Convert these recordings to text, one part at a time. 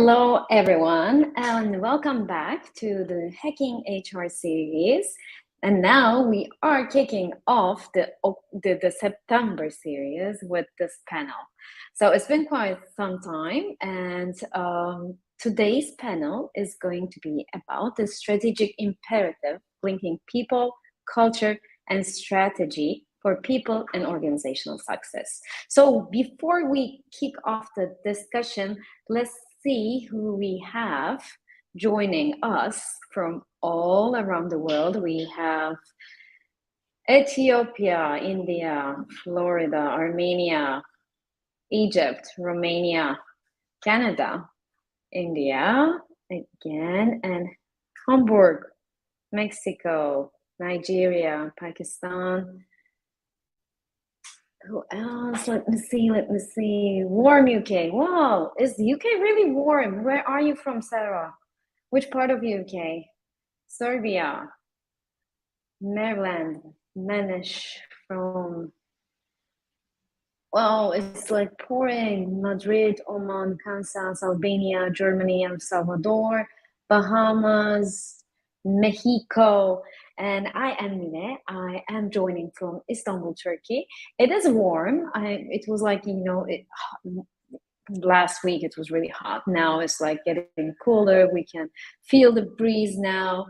Hello, everyone, and welcome back to the Hacking HR series. And now we are kicking off the September series with this panel. So it's been quite some time, and today's panel is going to be about the strategic imperative linking people, culture, and strategy for people and organizational success. So before we kick off the discussion, let's see who we have joining us from all around the world. We have Ethiopia, India, Florida, Armenia, Egypt, Romania, Canada, India again, and Hamburg, Mexico, Nigeria, Pakistan. Who else? Let me see. Warm UK. Wow, is UK really warm? Where are you from, Sarah? Which part of UK? Serbia, Maryland, Manish from, wow, it's like pouring. Madrid, Oman, Kansas, Albania, Germany, El Salvador, Bahamas, Mexico. And I am Mine. I am joining from Istanbul, Turkey. It is warm. It was like, last week it was really hot. Now it's like getting cooler. We can feel the breeze now.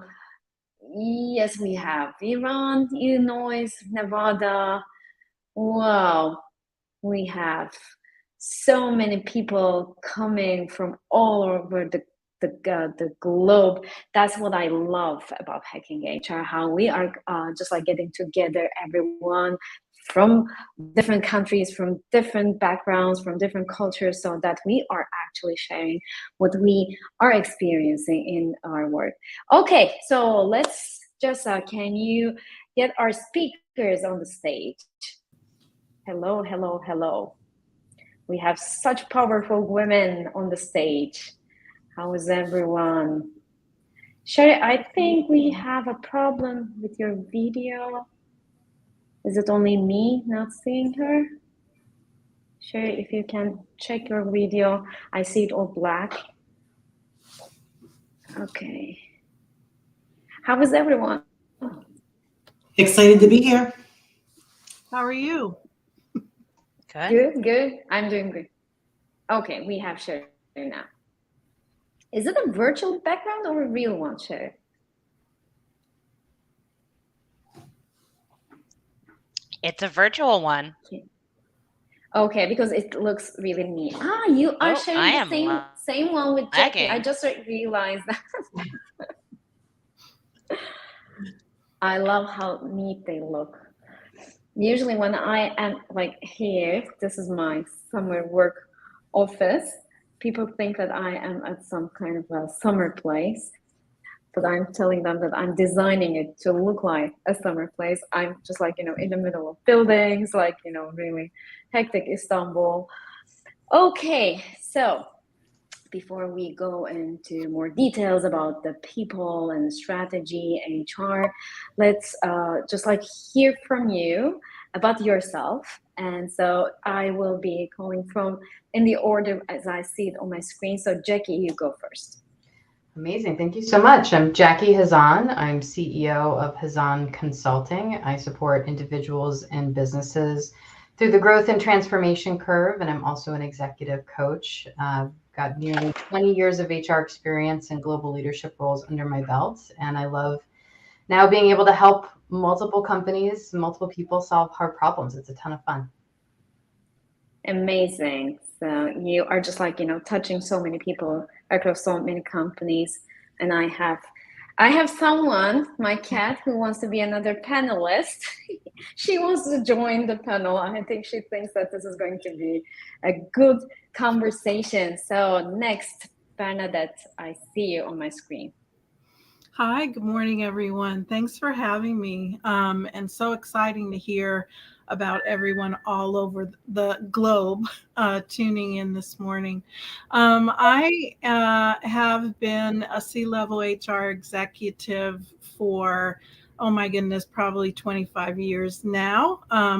Yes, we have Iran, Illinois, Nevada. Wow, we have so many people coming from all over the globe. That's what I love about Hacking HR, how we are just like getting together, everyone from different countries, from different backgrounds, from different cultures, so that we are actually sharing what we are experiencing in our work. Okay, so let's just, can you get our speakers on the stage? Hello, hello, hello. We have such powerful women on the stage. How is everyone? Sherry, I think we have a problem with your video. Is it only me not seeing her? Sherry, if you can check your video. I see it all black. Okay. How is everyone? Excited to be here. How are you? Good. I'm doing good. Okay, we have Sherry now. Is it a virtual background or a real one, Sherry? It's a virtual one. Okay, because it looks really neat. You are sharing the same one with Jackie. I just realized that. I love how neat they look. Usually when I am like here, this is my summer work office, people think that I am at some kind of a summer place, but I'm telling them that I'm designing it to look like a summer place. I'm just like, in the middle of buildings, like, really hectic Istanbul. Okay, so before we go into more details about the people and strategy and HR, let's just like hear from you about yourself. And so I will be calling from in the order as I see it on my screen. So Jackie, you go first. Amazing. Thank you so much. I'm Jackie Hazan. I'm CEO of Hazan Consulting. I support individuals and businesses through the growth and transformation curve, and I'm also an executive coach. Got nearly 20 years of HR experience and global leadership roles under my belt, and I love now being able to help multiple companies, multiple people solve hard problems. It's a ton of fun. Amazing. So you are just like, touching so many people across so many companies. And I have someone, my cat, who wants to be another panelist. She wants to join the panel. I think she thinks that this is going to be a good conversation. So next, Bernadette, I see you on my screen. Hi, good morning, everyone. Thanks for having me. And so exciting to hear about everyone all over the globe tuning in this morning. I have been a C-level HR executive for oh my goodness, probably 25 years now,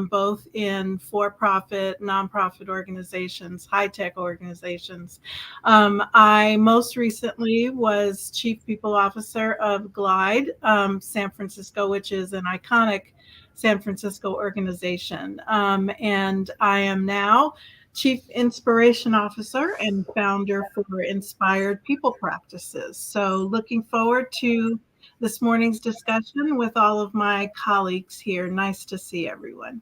both in for-profit, nonprofit organizations, high-tech organizations. I most recently was Chief People Officer of Glide San Francisco, which is an iconic San Francisco organization. And I am now Chief Inspiration Officer and founder for Inspired People Practices. So looking forward to this morning's discussion with all of my colleagues here. Nice to see everyone.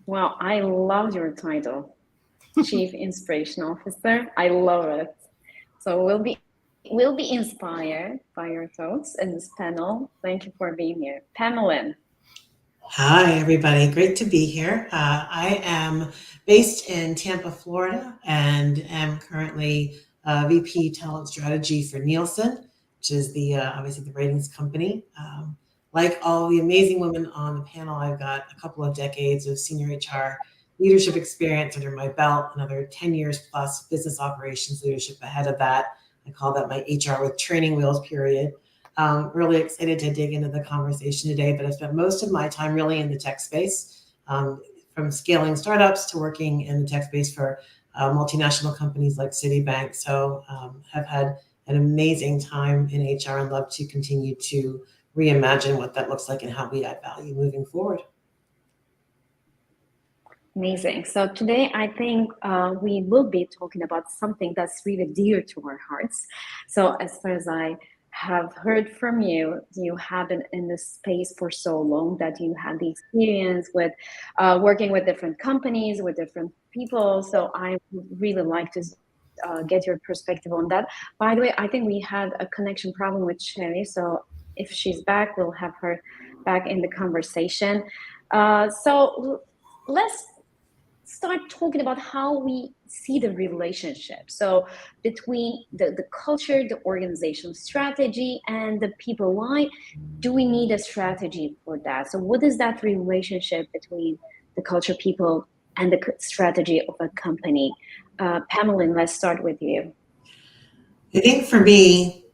Well, I love your title, Chief Inspiration Officer. I love it. So we'll be inspired by your thoughts in this panel. Thank you for being here. Pamela. Hi, everybody. Great to be here. I am based in Tampa, Florida, and am currently VP Talent Strategy for Nielsen, which is the obviously the ratings company. Like all the amazing women on the panel, I've got a couple of decades of senior HR leadership experience under my belt, another 10 years plus business operations leadership ahead of that. I call that my HR with training wheels period. Really excited to dig into the conversation today, but I've spent most of my time really in the tech space, from scaling startups to working in the tech space for multinational companies like Citibank. So have had an amazing time in HR and love to continue to reimagine what that looks like and how we add value moving forward. Amazing. So today I think we will be talking about something that's really dear to our hearts. So as far as I have heard from you, you have been in this space for so long that you had the experience with working with different companies, with different people. So I would really like to get your perspective on that. By the way, I think we had a connection problem with Sherry. So if she's back, we'll have her back in the conversation. So let's start talking about how we see the relationship. So between the culture, the organizational strategy, and the people. Why do we need a strategy for that? So what is that relationship between the culture, people, and the strategy of a company? Pamela, let's start with you. I think for me,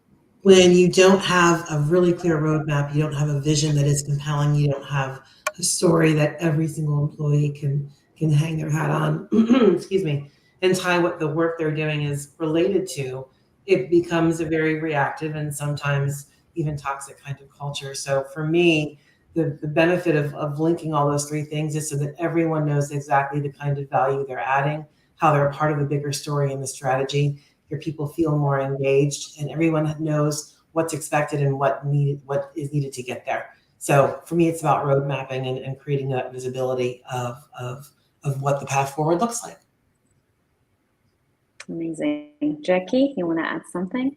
when you don't have a really clear roadmap, you don't have a vision that is compelling, you don't have a story that every single employee can hang their hat on, excuse me, and tie what the work they're doing is related to, it becomes a very reactive and sometimes even toxic kind of culture. So for me, the benefit of linking all those three things is so that everyone knows exactly the kind of value they're adding, how they're a part of the bigger story and the strategy. Your people feel more engaged and everyone knows what's expected and what is needed to get there. So for me, it's about road mapping and creating that visibility of what the path forward looks like. Amazing. Jackie, you want to add something?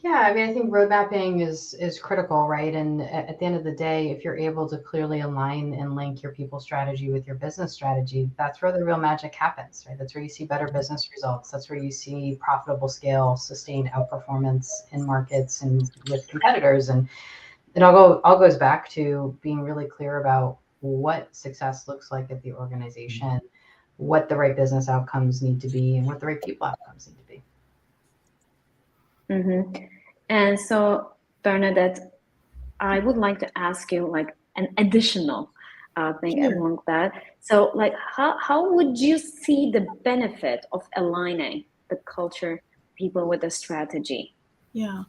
Yeah, I mean, I think road mapping is critical, right? And at the end of the day, if you're able to clearly align and link your people strategy with your business strategy, that's where the real magic happens, right? That's where you see better business results. That's where you see profitable scale, sustained outperformance in markets and with competitors. And it all goes back to being really clear about what success looks like at the organization, what the right business outcomes need to be, and what the right people outcomes need to be. Mm-hmm. And so, Bernadette, I would like to ask you like an additional thing Sure. along that. So, like, how would you see the benefit of aligning the culture, people with the strategy? Yeah.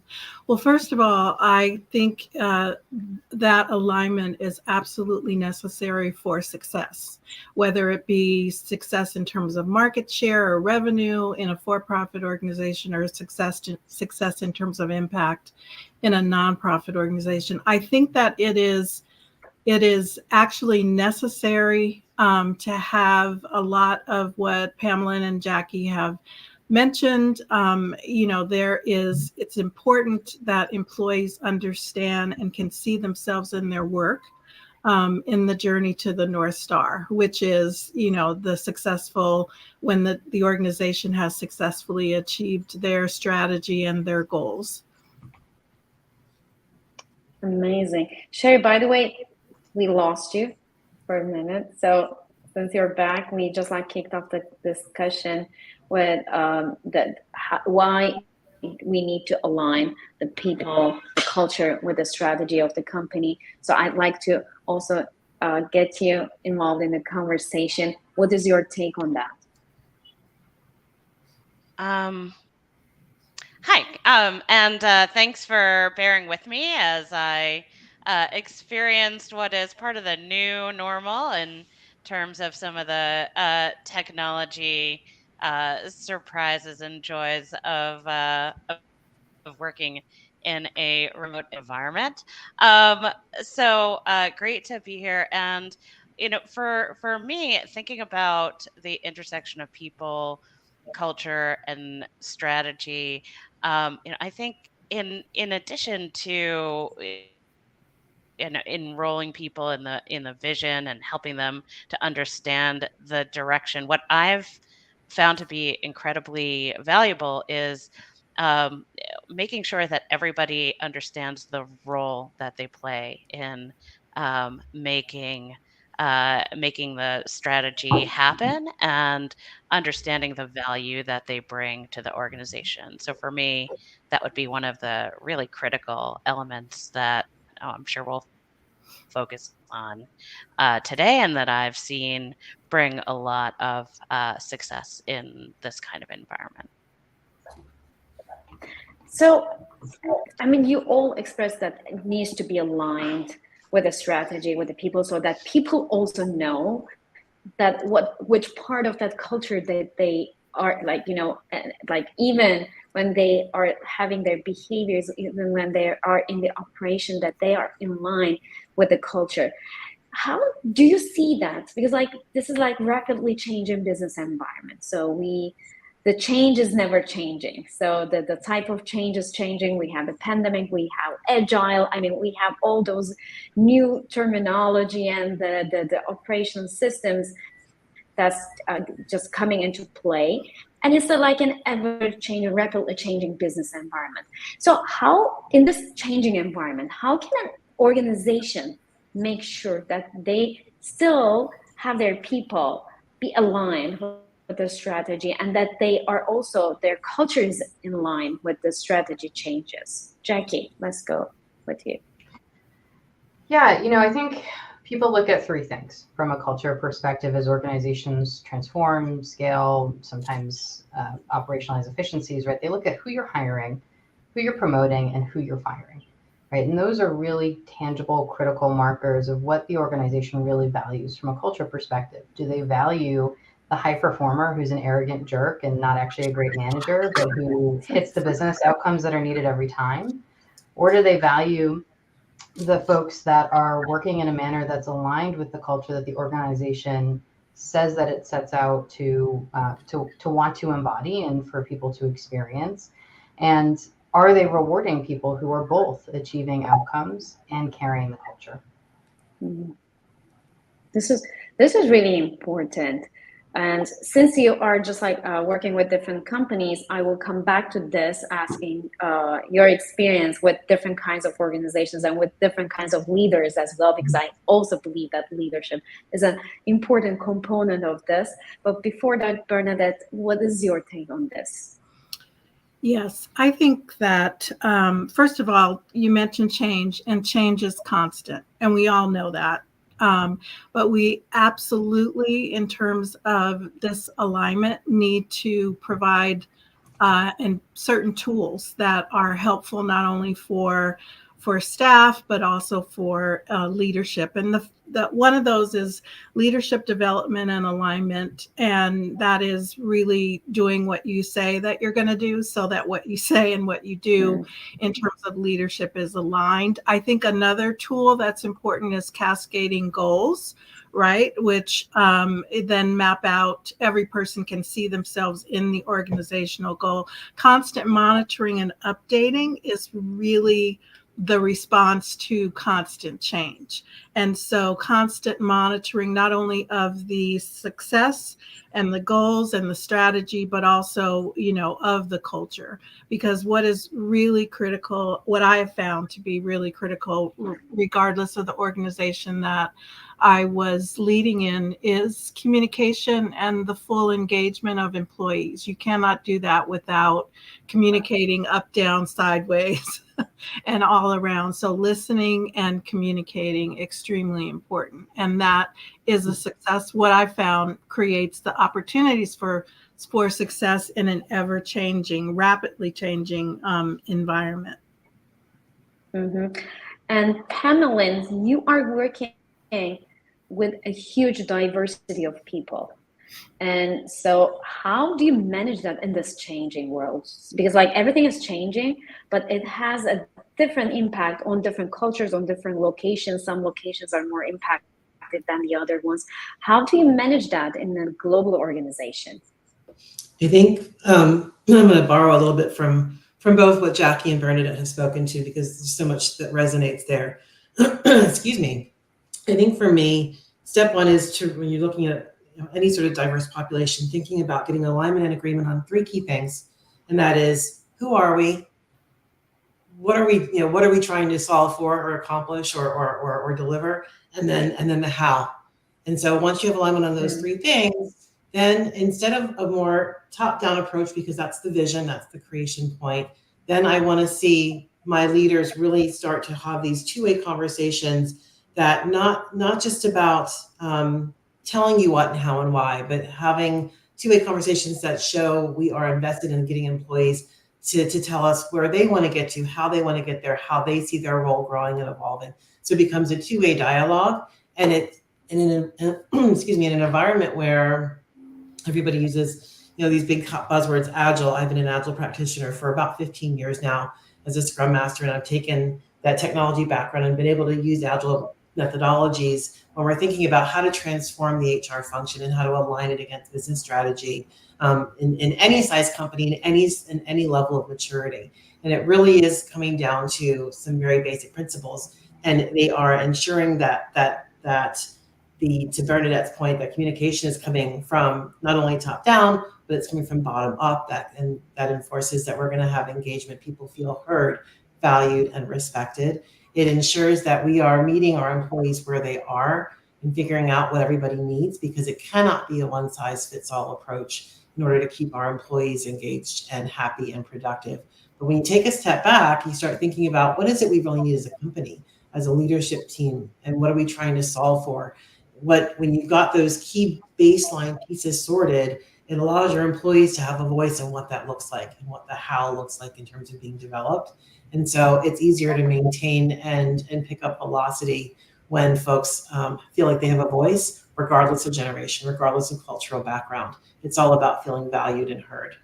Well, first of all, I think that alignment is absolutely necessary for success, whether it be success in terms of market share or revenue in a for-profit organization or success in terms of impact in a nonprofit organization. I think that it is actually necessary to have a lot of what Pamela and Jackie have mentioned. It's important that employees understand and can see themselves in their work in the journey to the North Star, which is, the successful, when the organization has successfully achieved their strategy and their goals. Amazing. Sherry, by the way, we lost you for a minute. So since you're back, we just kicked off the discussion with why we need to align the people, the culture with the strategy of the company. So I'd like to also get you involved in the conversation. What is your take on that? Hi, and thanks for bearing with me as I experienced what is part of the new normal in terms of some of the technology surprises and joys of working in a remote environment. Um, so great to be here, and for me, thinking about the intersection of people, culture, and strategy, I think in addition to enrolling people in the vision and helping them to understand the direction, what I've found to be incredibly valuable is um, making sure that everybody understands the role that they play in making the strategy happen and understanding the value that they bring to the organization. So for me, that would be one of the really critical elements that I'm sure we'll focus on today, and that I've seen bring a lot of success in this kind of environment. So, I mean, you all expressed that it needs to be aligned with a strategy, with the people, so that people also know that which part of that culture that they are, like, like even when they are having their behaviors, even when they are in the operation, that they are in line with the culture. How do you see that? Because like this is like rapidly changing business environment. So the change is never changing. So the type of change is changing. We have the pandemic, we have agile. I mean, we have all those new terminology and the operation systems that's just coming into play. And it's like an ever-changing, rapidly changing business environment. So how, in this changing environment, how can an organization make sure that they still have their people be aligned with the strategy, and that they are also, their culture is in line with the strategy changes? Jackie, let's go with you. Yeah, I think people look at three things from a culture perspective as organizations transform, scale, sometimes operationalize efficiencies, right? They look at who you're hiring, who you're promoting, and who you're firing, right? And those are really tangible, critical markers of what the organization really values from a culture perspective. Do they value the high performer who's an arrogant jerk and not actually a great manager, but who hits the business outcomes that are needed every time? Or do they value the folks that are working in a manner that's aligned with the culture that the organization says that it sets out to want to embody and for people to experience? And are they rewarding people who are both achieving outcomes and carrying the culture? Mm-hmm. This is really important. And since you are just like working with different companies, I will come back to this, asking your experience with different kinds of organizations and with different kinds of leaders as well, because I also believe that leadership is an important component of this. But before that, Bernadette, what is your take on this? Yes, I think that, first of all, you mentioned change, and change is constant, and we all know that. But we absolutely, in terms of this alignment, need to provide and certain tools that are helpful not only for staff but also for leadership. And the one of those is leadership development and alignment, and that is really doing what you say that you're going to do, so that what you say and what you do in terms of leadership is aligned. I think another tool that's important is cascading goals, right? Which then map out, every person can see themselves in the organizational goal. Constant monitoring and updating is really the response to constant change. And so constant monitoring, not only of the success and the goals and the strategy, but also, of the culture. Because what is really critical, what I have found to be really critical, regardless of the organization that I was leading in, is communication and the full engagement of employees. You cannot do that without communicating up, down, sideways, and all around. So listening and communicating, extremely important. And that is a success. What I found creates the opportunities for success in an ever-changing, rapidly changing environment. Mm-hmm. And Pamela, you are working with a huge diversity of people. And so how do you manage that in this changing world? Because like everything is changing, but it has a different impact on different cultures, on different locations. Some locations are more impacted than the other ones. How do you manage that in a global organization? I think I'm going to borrow a little bit from both what Jackie and Bernadette have spoken to, because there's so much that resonates there. Excuse me. I think for me, step one is to, when you're looking at any sort of diverse population, thinking about getting alignment and agreement on three key things, and that is, who are we? What are we trying to solve for or accomplish or deliver, and then the how. And so once you have alignment on those three things, then instead of a more top-down approach, because that's the vision, that's the creation point, then I want to see my leaders really start to have these two-way conversations that not just about telling you what and how and why, but having two-way conversations that show we are invested in getting employees to tell us where they want to get to, how they want to get there, how they see their role growing and evolving. So it becomes a two-way dialogue, and in an environment where everybody uses these big buzzwords, agile. I've been an agile practitioner for about 15 years now as a Scrum Master, and I've taken that technology background and been able to use agile methodologies when we're thinking about how to transform the HR function and how to align it against business strategy in any size company, in any level of maturity. And it really is coming down to some very basic principles, and they are ensuring that to Bernadette's point, that communication is coming from not only top down, but it's coming from bottom up. That enforces that we're going to have engagement. People feel heard, valued, and respected. It ensures that we are meeting our employees where they are and figuring out what everybody needs, because it cannot be a one-size-fits-all approach in order to keep our employees engaged and happy and productive. But when you take a step back, you start thinking about, what is it we really need as a company, as a leadership team, and what are we trying to solve for? When you've got those key baseline pieces sorted, it allows your employees to have a voice in what that looks like and what the how looks like in terms of being developed. And so it's easier to maintain and pick up velocity when folks feel like they have a voice, regardless of generation, regardless of cultural background. It's all about feeling valued and heard.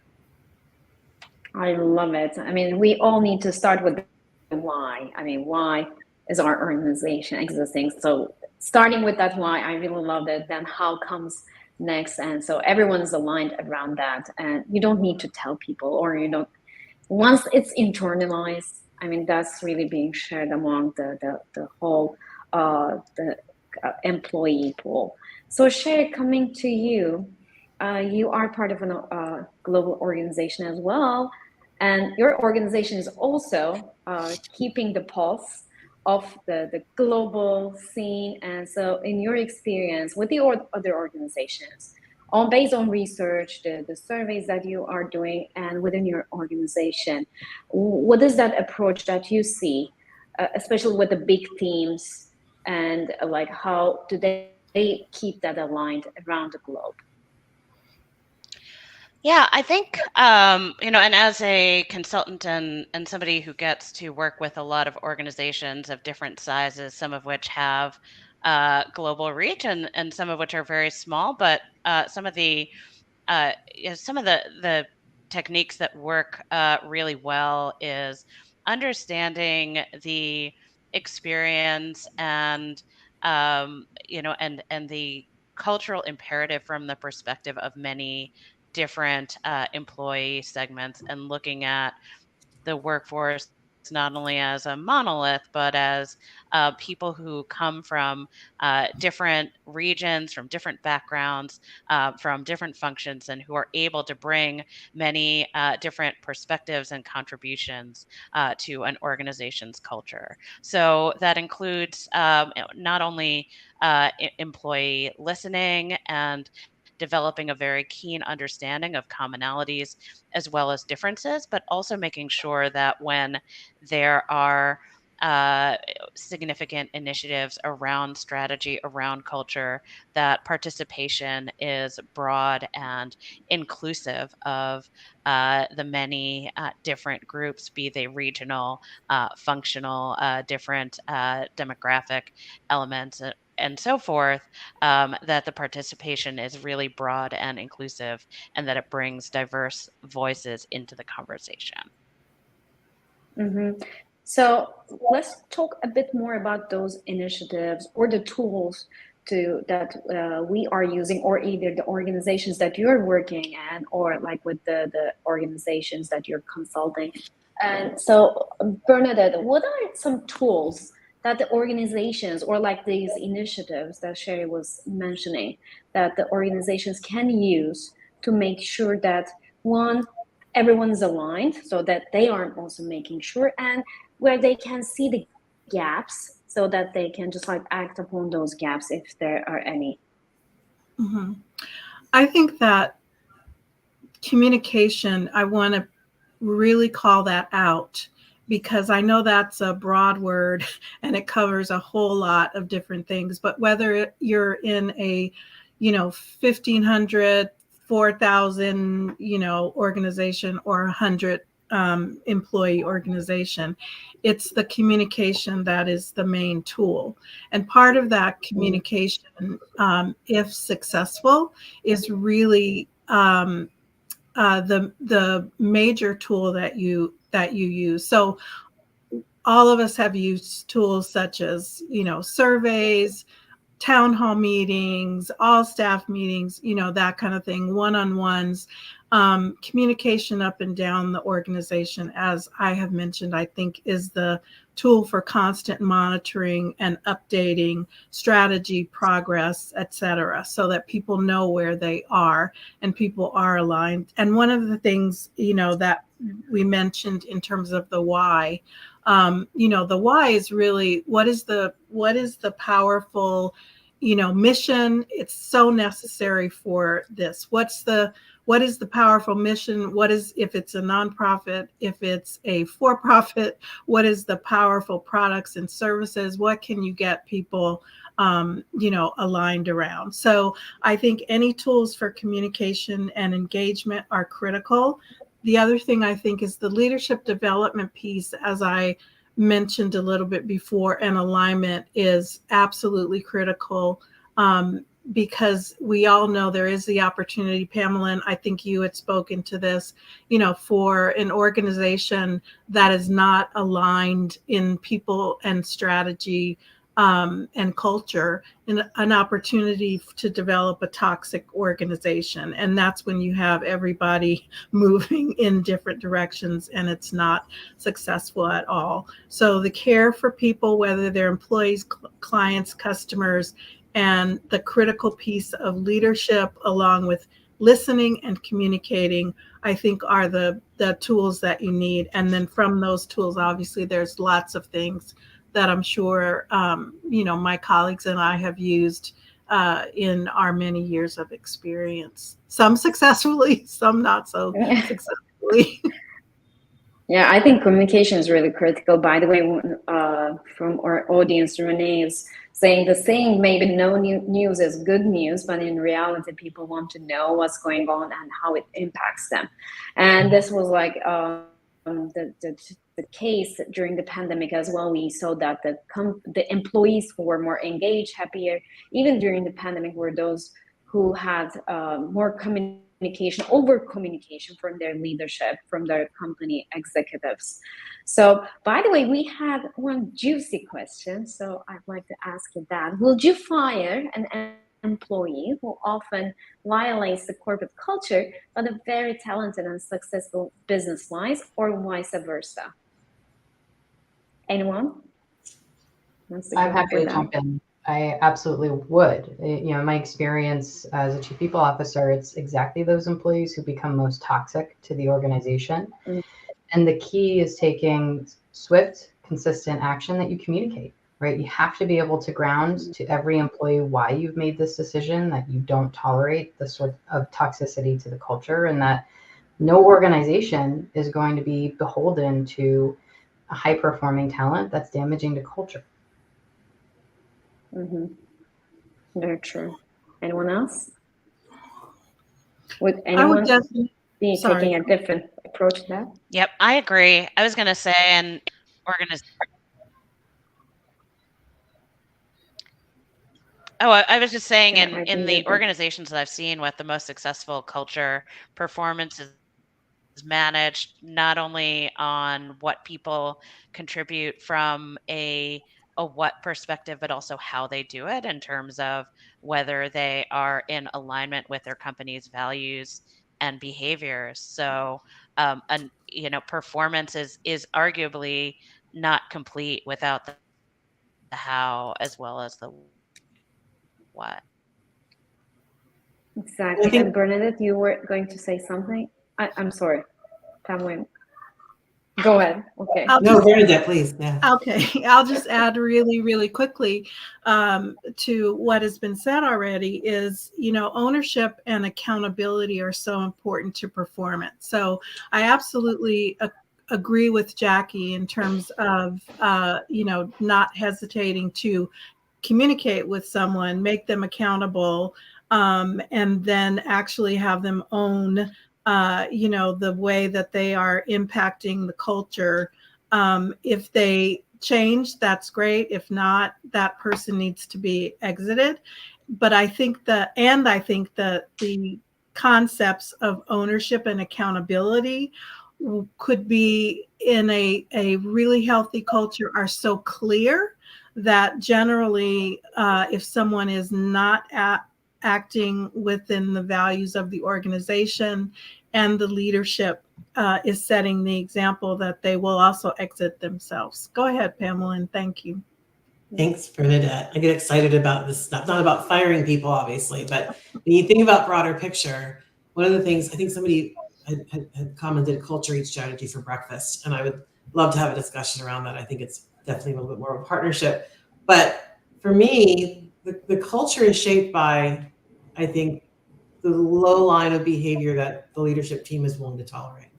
I love it. I mean, we all need to start with the why. I mean, why is our organization existing? So starting with that why, I really love it. Then how comes next? And so everyone's aligned around that. And you don't need to tell people, or once it's internalized, I mean, that's really being shared among the whole employee pool. So Shay, coming to you, you are part of a global organization as well. And your organization is also keeping the pulse of the global scene. And so in your experience with the other organizations, based on research, the surveys that you are doing, and within your organization, what is that approach that you see, especially with the big teams, and like how do they keep that aligned around the globe? Yeah, I think, and as a consultant and somebody who gets to work with a lot of organizations of different sizes, some of which have global reach and some of which are very small, but some of the the techniques that work really well is understanding the experience and and the cultural imperative from the perspective of many different employee segments, and looking at the workforce not only as a monolith, but as people who come from different regions, from different backgrounds, from different functions, and who are able to bring many different perspectives and contributions to an organization's culture. So that includes not only employee listening and developing a very keen understanding of commonalities as well as differences, but also making sure that when there are uh, significant initiatives around strategy, around culture, that participation is broad and inclusive of the many different groups, be they regional, functional, different demographic elements, and so forth, that the participation is really broad and inclusive, and that it brings diverse voices into the conversation. Mm-hmm. So let's talk a bit more about those initiatives or the tools that we are using, or either the organizations that you're working in, or like with the organizations that you're consulting. And so, Bernadette, what are some tools that the organizations, or like these initiatives that Sherry was mentioning, that the organizations can use to make sure that, one, everyone's aligned, so that they are also making sure, and where they can see the gaps so that they can just like act upon those gaps if there are any? Mhm. I think that communication, I want to really call that out, because I know that's a broad word and it covers a whole lot of different things. But whether you're in a, 1,500, 4,000, organization, or 100 employee organization, it's the communication that is the main tool. And part of that communication, if successful, is really the major tool that you use. So all of us have used tools such as surveys, town hall meetings, all staff meetings, that kind of thing, one-on-ones, communication up and down the organization, as I have mentioned, I think is the tool for constant monitoring and updating strategy, progress, etc., so that people know where they are and people are aligned. And one of the things, that we mentioned in terms of the why, the why is really what is the powerful, mission. It's so necessary for this. What is the powerful mission? What is, if it's a nonprofit, if it's a for-profit, what is the powerful products and services? What can you get people, aligned around? So I think any tools for communication and engagement are critical. The other thing I think is the leadership development piece, as I mentioned a little bit before, and alignment is absolutely critical, because we all know there is the opportunity, Pamela, and I think you had spoken to this, for an organization that is not aligned in people and strategy, and culture, and an opportunity to develop a toxic organization. And that's when you have everybody moving in different directions and it's not successful at all. So the care for people, whether they're employees, clients, customers, and the critical piece of leadership, along with listening and communicating, I think are the tools that you need. And then from those tools, obviously, there's lots of things that I'm sure, my colleagues and I have used in our many years of experience. Some successfully, some not so successfully. Yeah, I think communication is really critical. By the way, from our audience, Renee is saying the same. Maybe no news is good news, but in reality, people want to know what's going on and how it impacts them. And this was like the case during the pandemic as well. We saw that the employees who were more engaged, happier, even during the pandemic, were those who had more over communication from their leadership, from their company executives. So, by the way, we had one juicy question, so I'd like to ask you that. Would you fire an employee who often violates the corporate culture, but are very talented and successful business-wise, or vice versa? Anyone wants to I'm go happy for to that? jump in. I absolutely would. My experience as a chief people officer, it's exactly those employees who become most toxic to the organization. Mm. And the key is taking swift, consistent action that you communicate, right? You have to be able to ground to every employee why you've made this decision, that you don't tolerate the sort of toxicity to the culture, and that no organization is going to be beholden to a high performing talent that's damaging to culture. Mm-hmm. Very true. Anyone else? Would I would anyone definitely, be sorry. taking a different approach to that? Yep, I agree. I was going to say, and organiz- Oh, I was just saying, Yeah, I in think the you're good. organizations that I've seen with the most successful culture, performance is managed not only on what people contribute from a what perspective, but also how they do it in terms of whether they are in alignment with their company's values and behaviors. So, and performance is arguably not complete without the how as well as the what. I Exactly. think And Bernadette, you were going to say something? I'm sorry. Tamwin. Go ahead. Okay. I'll no, just Bernadette, please. Yeah. Okay, I'll just add really, really quickly to what has been said already is, ownership and accountability are so important to performance. So I absolutely agree with Jackie in terms of, not hesitating to communicate with someone, make them accountable, and then actually have them own, the way that they are impacting the culture. If they change, that's great. If not, that person needs to be exited. But I think that the concepts of ownership and accountability could be in a really healthy culture are so clear that generally, if someone is not acting within the values of the organization and the leadership is setting the example, that they will also exit themselves. Go ahead, Pamela, and thank you. Thanks, Bernadette. I get excited about this stuff, not about firing people, obviously, but when you think about broader picture, one of the things I think somebody had commented culture eats strategy for breakfast, and I would love to have a discussion around that. I think it's definitely a little bit more of a partnership. But for me, the culture is shaped by, I think, the low line of behavior that the leadership team is willing to tolerate,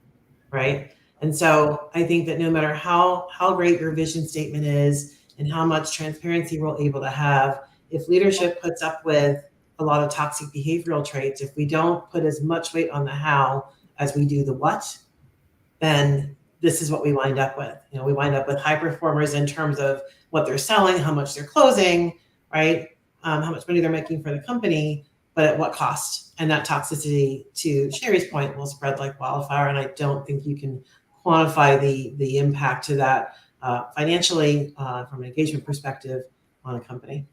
right? And so I think that no matter how great your vision statement is and how much transparency we're able to have, if leadership puts up with a lot of toxic behavioral traits, if we don't put as much weight on the how as we do the what, then this is what we wind up with. We wind up with high performers in terms of what they're selling, how much they're closing, right? How much money they're making for the company, but at what cost? And that toxicity, to Sherry's point, will spread like wildfire. And I don't think you can quantify the impact to that financially from an engagement perspective on a company.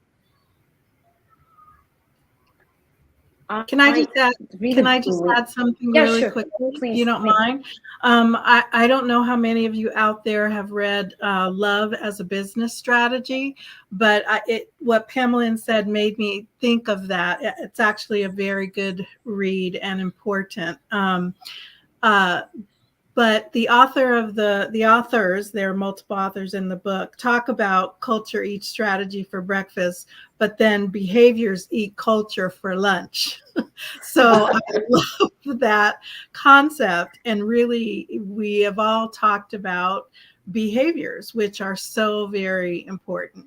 Can I just add something really sure. quickly, Please, if you don't mind? I don't know how many of you out there have read Love as a Business Strategy, but what Pamela said made me think of that. It's actually a very good read and important. But the authors, there are multiple authors in the book, talk about culture eats strategy for breakfast, but then behaviors eat culture for lunch. So I love that concept. And really, we have all talked about behaviors, which are so very important.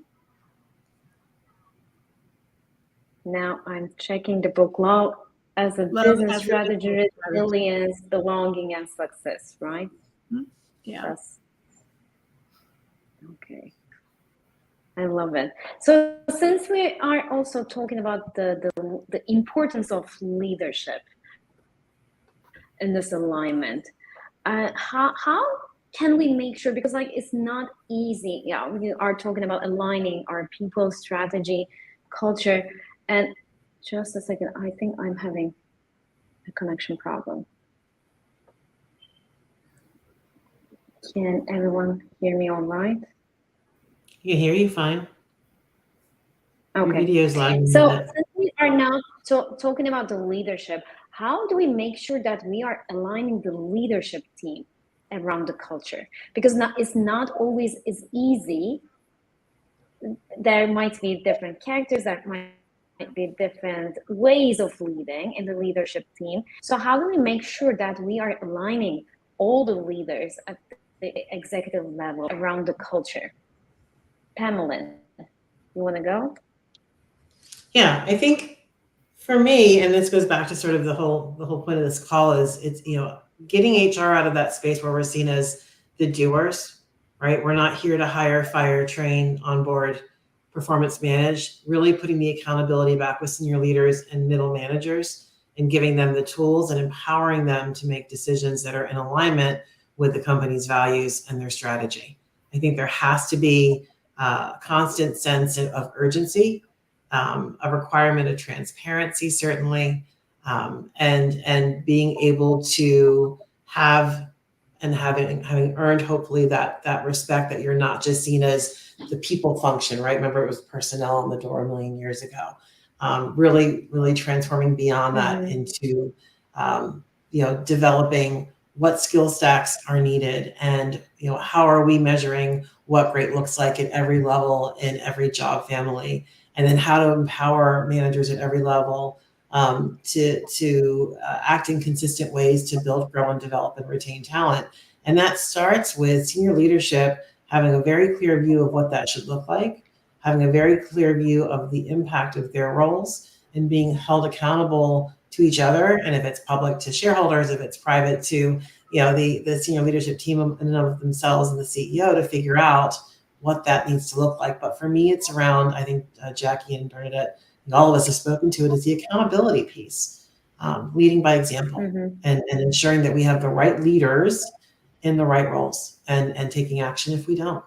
Now I'm checking the book Love as a Business Strategy, Resilience, Belonging, and Success, right? Yeah. Okay. I love it. So since we are also talking about the importance of leadership in this alignment, how can we make sure, because it's not easy. Yeah, we are talking about aligning our people, strategy, culture, and just a second, I think I'm having a connection problem. Can everyone hear me all right? You can hear you fine. Your Okay. video is lagging a So bit. since we are now talking about the leadership, how do we make sure that we are aligning the leadership team around the culture? Because it's not always as easy. There might be different characters, that might be different ways of leading in the leadership team. So how do we make sure that we are aligning all the leaders at the executive level around the culture? Pamela, you want to go? Yeah, I think for me, and this goes back to sort of the whole point of this call is it's, getting HR out of that space where we're seen as the doers, right? We're not here to hire, fire, train, onboard, performance manage, really putting the accountability back with senior leaders and middle managers and giving them the tools and empowering them to make decisions that are in alignment with the company's values and their strategy. I think there has to be a constant sense of urgency, a requirement of transparency, certainly, and being able to have and having earned hopefully that respect, that you're not just seen as the people function, right? Remember, it was personnel on the door a million years ago. Really transforming beyond that into developing what skill stacks are needed, and how are we measuring what great looks like at every level in every job family, and then how to empower managers at every level to act in consistent ways to build, grow, and develop and retain talent. And that starts with senior leadership having a very clear view of what that should look like, having a very clear view of the impact of their roles, and being held accountable to each other. And if it's public, to shareholders; if it's private, to the senior leadership team in and of themselves and the CEO, to figure out what that needs to look like. But for me, it's around, I think Jackie and Bernadette, all of us have spoken to it, is the accountability piece, leading by example, and ensuring that we have the right leaders in the right roles, and taking action if we don't.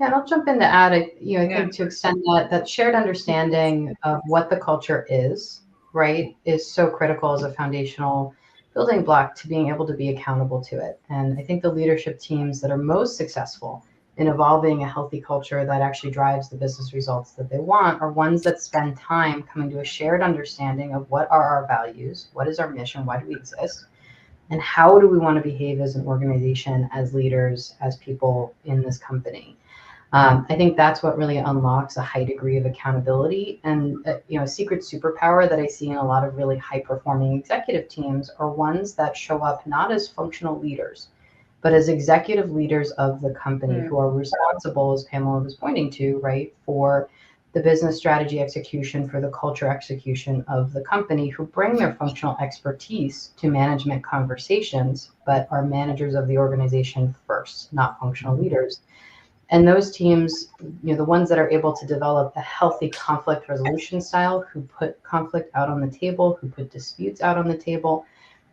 Yeah, and I'll jump in to add, I think to extend that shared understanding of what the culture is, right, is so critical as a foundational building block to being able to be accountable to it. And I think the leadership teams that are most successful in evolving a healthy culture that actually drives the business results that they want are ones that spend time coming to a shared understanding of what are our values, what is our mission, why do we exist, and how do we want to behave as an organization, as leaders, as people in this company. I think that's what really unlocks a high degree of accountability. And a secret superpower that I see in a lot of really high performing executive teams are ones that show up not as functional leaders, but as executive leaders of the company who are responsible, as Pamela was pointing to, right, for the business strategy execution, for the culture execution of the company, who bring their functional expertise to management conversations, but are managers of the organization first, not functional leaders. And those teams, the ones that are able to develop a healthy conflict resolution style, who put conflict out on the table, who put disputes out on the table,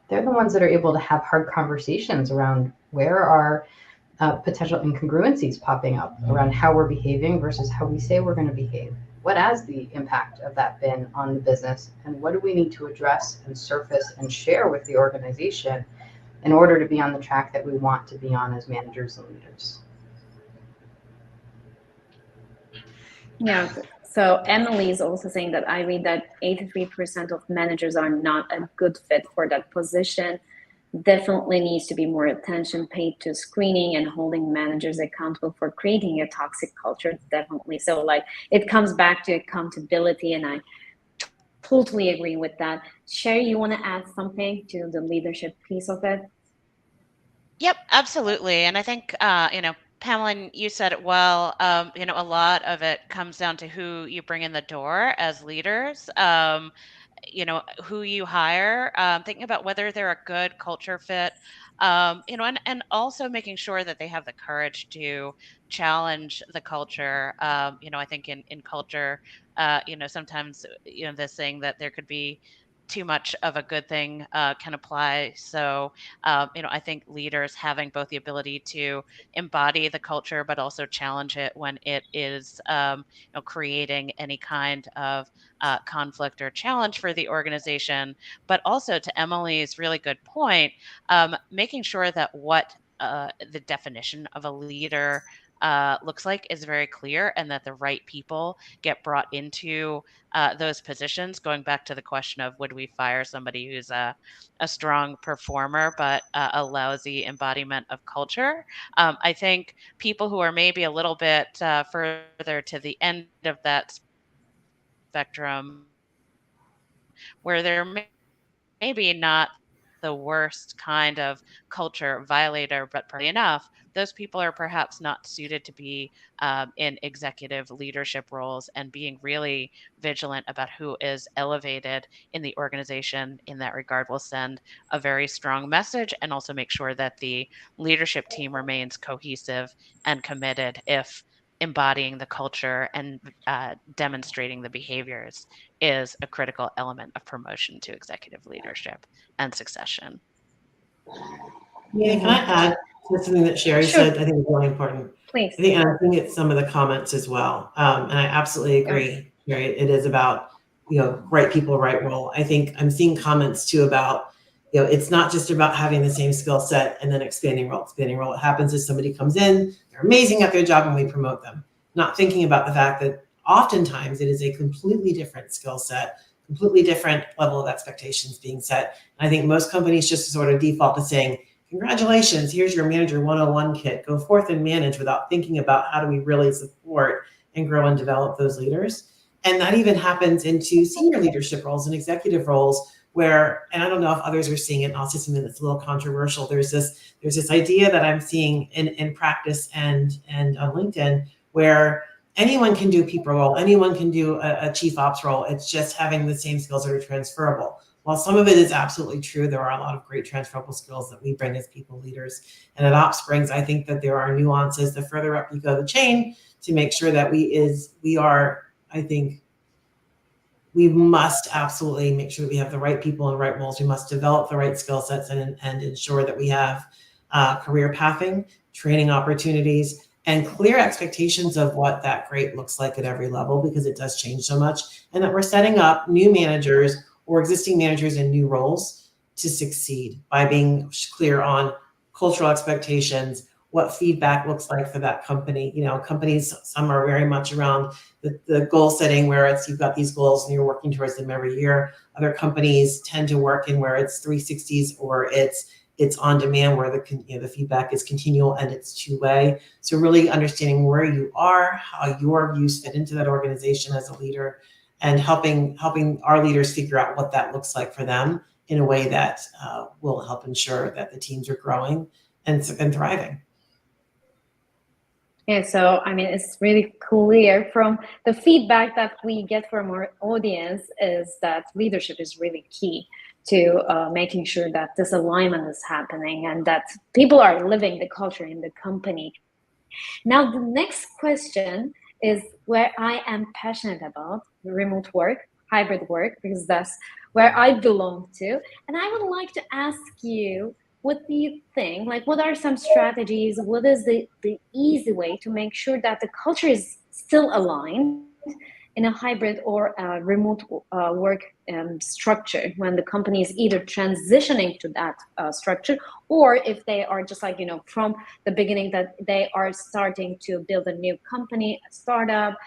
they're the ones that are able to have hard conversations around where are potential incongruencies popping up around how we're behaving versus how we say we're going to behave. What has the impact of that been on the business? And what do we need to address and surface and share with the organization in order to be on the track that we want to be on as managers and leaders? Yeah, so Emily is also saying that I read that 83% of managers are not a good fit for that position. Definitely needs to be more attention paid to screening and holding managers accountable for creating a toxic culture. Definitely. So like it comes back to accountability, and I totally agree with that. Sherry, you want to add something to the leadership piece of it? Yep, absolutely. And I think, Pamela, you said it well. A lot of it comes down to who you bring in the door as leaders. Who you hire, thinking about whether they're a good culture fit, and also making sure that they have the courage to challenge the culture. I think in culture, sometimes, this saying that there could be too much of a good thing can apply. So, I think leaders having both the ability to embody the culture, but also challenge it when it is, creating any kind of conflict or challenge for the organization. But also, to Emily's really good point, making sure that what the definition of a leader looks like is very clear, and that the right people get brought into those positions. Going back to the question of, would we fire somebody who's a strong performer but a lousy embodiment of culture? I think people who are maybe a little bit further to the end of that spectrum, where they're maybe not the worst kind of culture violator, but probably enough, those people are perhaps not suited to be in executive leadership roles, and being really vigilant about who is elevated in the organization in that regard will send a very strong message, and also make sure that the leadership team remains cohesive and committed if embodying the culture and demonstrating the behaviors is a critical element of promotion to executive leadership and succession. Yeah, can I add to something that Sherry Sure. said? I think it's really important. Please. I think it's some of the comments as well. And I absolutely agree, Sherry. It is about, right people, right role. I think I'm seeing comments too about, it's not just about having the same skill set and then expanding role. What happens is somebody comes in, they're amazing at their job, and we promote them. Not thinking about the fact that oftentimes it is a completely different skill set, completely different level of expectations being set. And I think most companies just sort of default to saying, congratulations, here's your manager 101 kit, go forth and manage, without thinking about how do we really support and grow and develop those leaders. And that even happens into senior leadership roles and executive roles where, and I don't know if others are seeing it, and I'll say something that's a little controversial. There's this idea that I'm seeing in practice and on LinkedIn where anyone can do a people role, anyone can do a chief ops role. It's just having the same skills that are transferable. While some of it is absolutely true, there are a lot of great transferable skills that we bring as people leaders. And at OpsSprings, I think that there are nuances the further up you go the chain to make sure that we must absolutely make sure that we have the right people in the right roles. We must develop the right skill sets and ensure that we have career pathing, training opportunities, and clear expectations of what that great looks like at every level, because it does change so much. And that we're setting up new managers or existing managers in new roles to succeed by being clear on cultural expectations, what feedback looks like for that company. Companies, some are very much around the goal setting where it's, you've got these goals and you're working towards them every year. Other companies tend to work in where it's 360s or it's on demand, where the feedback is continual and it's two-way. So really understanding where you are, how your views fit into that organization as a leader, and helping our leaders figure out what that looks like for them in a way that will help ensure that the teams are growing and thriving. Yeah, so it's really clear from the feedback that we get from our audience is that leadership is really key to making sure that this alignment is happening and that people are living the culture in the company. Now, the next question is where I am passionate about: remote work, hybrid work, because that's where I belong to. And I would like to ask you, what do you think? What are some strategies? What is the easy way to make sure that the culture is still aligned in a hybrid or a remote work structure, when the company is either transitioning to that structure, or if they are just from the beginning that they are starting to build a new company, a startup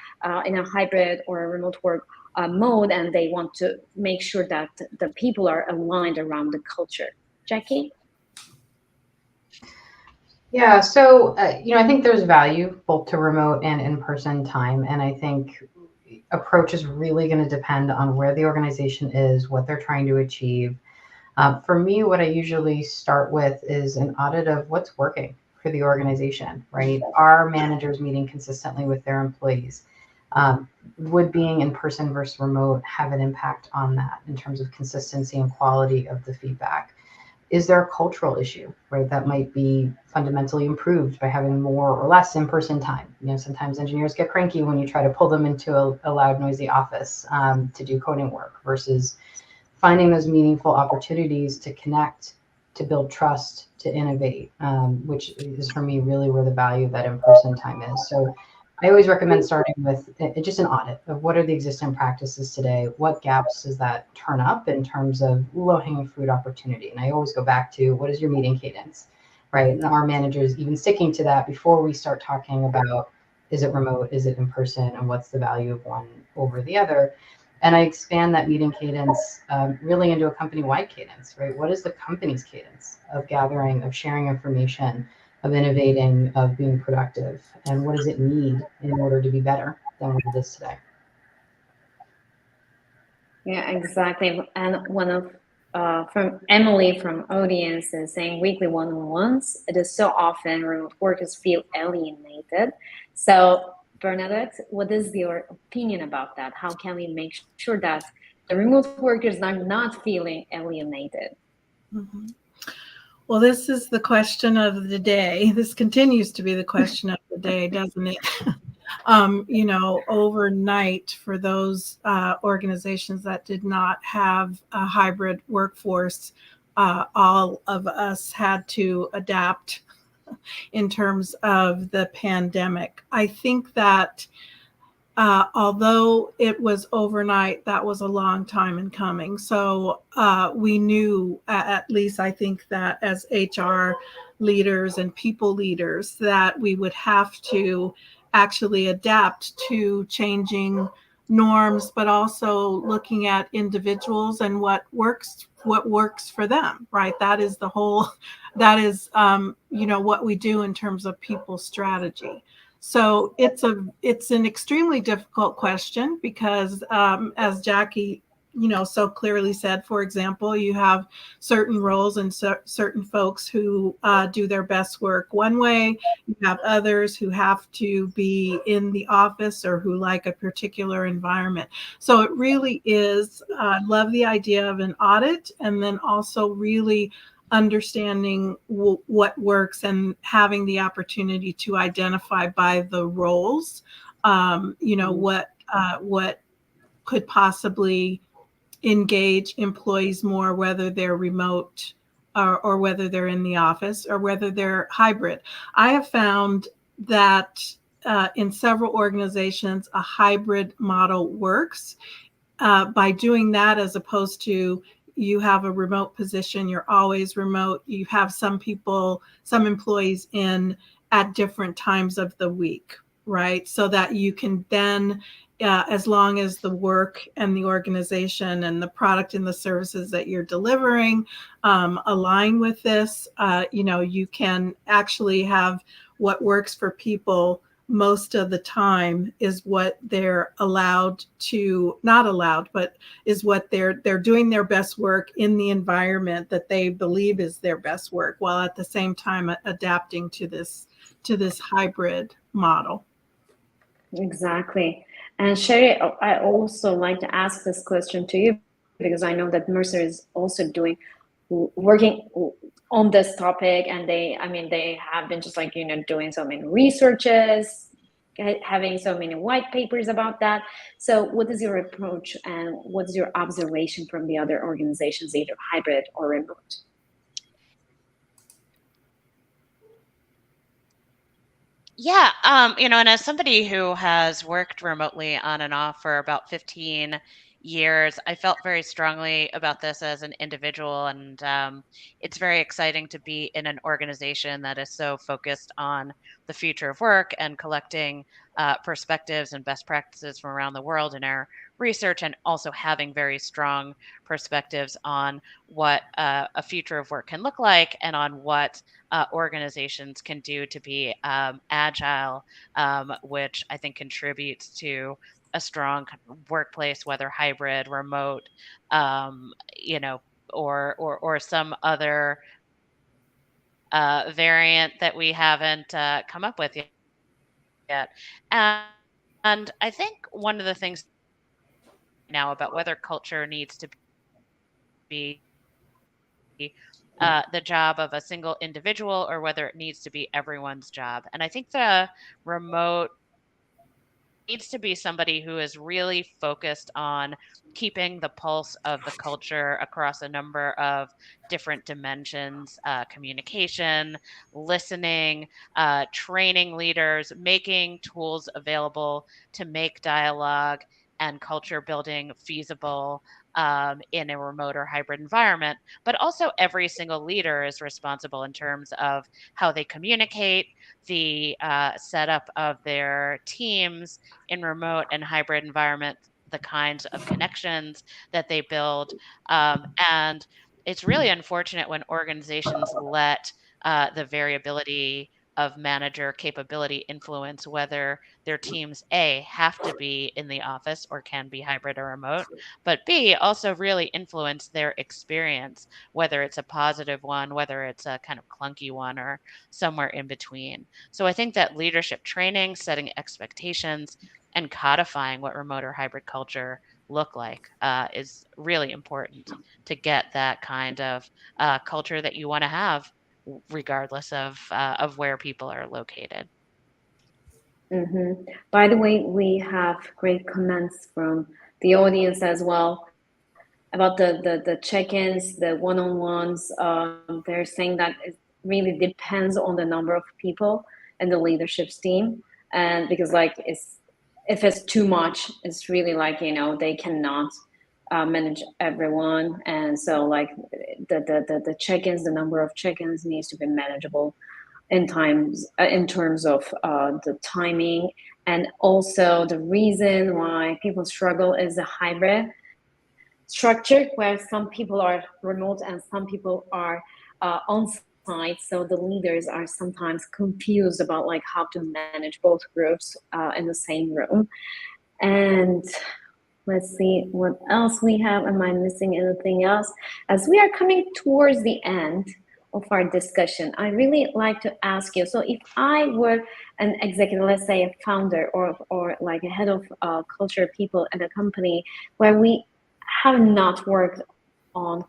in a hybrid or a remote work mode, and they want to make sure that the people are aligned around the culture. Jackie? Yeah, so I think there's value both to remote and in-person time, and I think approach is really going to depend on where the organization is, what they're trying to achieve. For me, what I usually start with is an audit of what's working for the organization, right? Are managers meeting consistently with their employees? Would being in person versus remote have an impact on that in terms of consistency and quality of the feedback? Is there a cultural issue, right, that might be fundamentally improved by having more or less in-person time? Sometimes engineers get cranky when you try to pull them into a loud, noisy office to do coding work, versus finding those meaningful opportunities to connect, to build trust, to innovate, which is for me really where the value of that in-person time is. So I always recommend starting with just an audit of what are the existing practices today, what gaps does that turn up in terms of low-hanging fruit opportunity. And I always go back to, what is your meeting cadence? right? And our managers even sticking to that before we start talking about, is it remote, is it in person, and what's the value of one over the other. And I expand that meeting cadence really into a company-wide cadence, right? What is the company's cadence of gathering, of sharing information, of innovating, of being productive? And what does it need in order to be better than what it is today? Yeah, exactly. And one of from Emily from audience is saying weekly one-on-ones. It is so often remote workers feel alienated. So Bernadette, what is your opinion about that? How can we make sure that the remote workers are not feeling alienated? Mhm. Well, this is the question of the day. This continues to be the question of the day, doesn't it? Overnight, for those organizations that did not have a hybrid workforce, all of us had to adapt in terms of the pandemic. I think that although it was overnight, that was a long time in coming. So we knew, at least I think that as HR leaders and people leaders, that we would have to actually adapt to changing norms, but also looking at individuals and what works for them, right? That is what we do in terms of people strategy. So it's an extremely difficult question because, as Jackie, so clearly said, for example, you have certain roles and certain folks who do their best work one way. You have others who have to be in the office or who like a particular environment. So it really is. Love the idea of an audit, and then also really understanding what works and having the opportunity to identify by the roles, what could possibly engage employees more, whether they're remote or whether they're in the office or whether they're hybrid. I have found that in several organizations, a hybrid model works. By doing that, as opposed to you have a remote position, you're always remote, you have some employees in at different times of the week, right? So that you can then, as long as the work and the organization and the product and the services that you're delivering align with this, you can actually have what works for people most of the time is what they're not allowed, but is what they're doing their best work in the environment that they believe is their best work, while at the same time adapting to this hybrid model. Exactly. And Sherry, I also like to ask this question to you because I know that Mercer is also working on this topic, and they have been just doing so many researches, having so many white papers about that. So what is your approach and what's your observation from the other organizations, either hybrid or remote? Yeah, and as somebody who has worked remotely on and off for about 15 years, I felt very strongly about this as an individual, and it's very exciting to be in an organization that is so focused on the future of work and collecting perspectives and best practices from around the world in our research, and also having very strong perspectives on what a future of work can look like and on what organizations can do to be agile, which I think contributes to a strong workplace, whether hybrid, remote, or some other variant that we haven't come up with yet. And, and I think one of the things now about whether culture needs to be the job of a single individual or whether it needs to be everyone's job. And I think the remote needs to be somebody who is really focused on keeping the pulse of the culture across a number of different dimensions: communication, listening, training leaders, making tools available to make dialogue and culture building feasible in a remote or hybrid environment, but also every single leader is responsible in terms of how they communicate, the setup of their teams in remote and hybrid environments, the kinds of connections that they build. And it's really unfortunate when organizations let the variability of manager capability influence whether their teams A have to be in the office or can be hybrid or remote, but B also really influence their experience, whether it's a positive one, whether it's a kind of clunky one, or somewhere in between. So I think that leadership training, setting expectations, and codifying what remote or hybrid culture look like is really important to get that kind of culture that you want to have, regardless of where people are located. By the way, we have great comments from the audience as well about the check-ins, the one-on-ones. They're saying that it really depends on the number of people and the leadership team, and because like if it's too much, it's really like they cannot manage everyone, and so like the check-ins, the number of check-ins needs to be manageable in terms of the timing, and also the reason why people struggle is the hybrid structure where some people are remote and some people are on site, so the leaders are sometimes confused about like how to manage both groups in the same room. And let's see what else we have. Am I missing anything else? As we are coming towards the end of our discussion, I really like to ask you, so if I were an executive, let's say a founder or like a head of culture people at a company where we have not worked on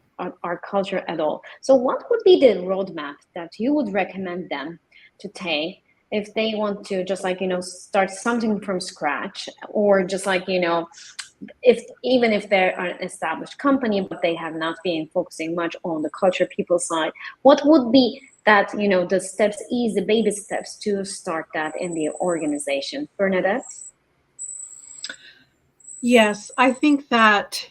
our culture at all, so what would be the roadmap that you would recommend them to take if they want to just like start something from scratch, or just like even if they're an established company but they have not been focusing much on the culture people side, what would be that the steps, easy baby steps to start that in the organization? Bernadette? Yes, I think that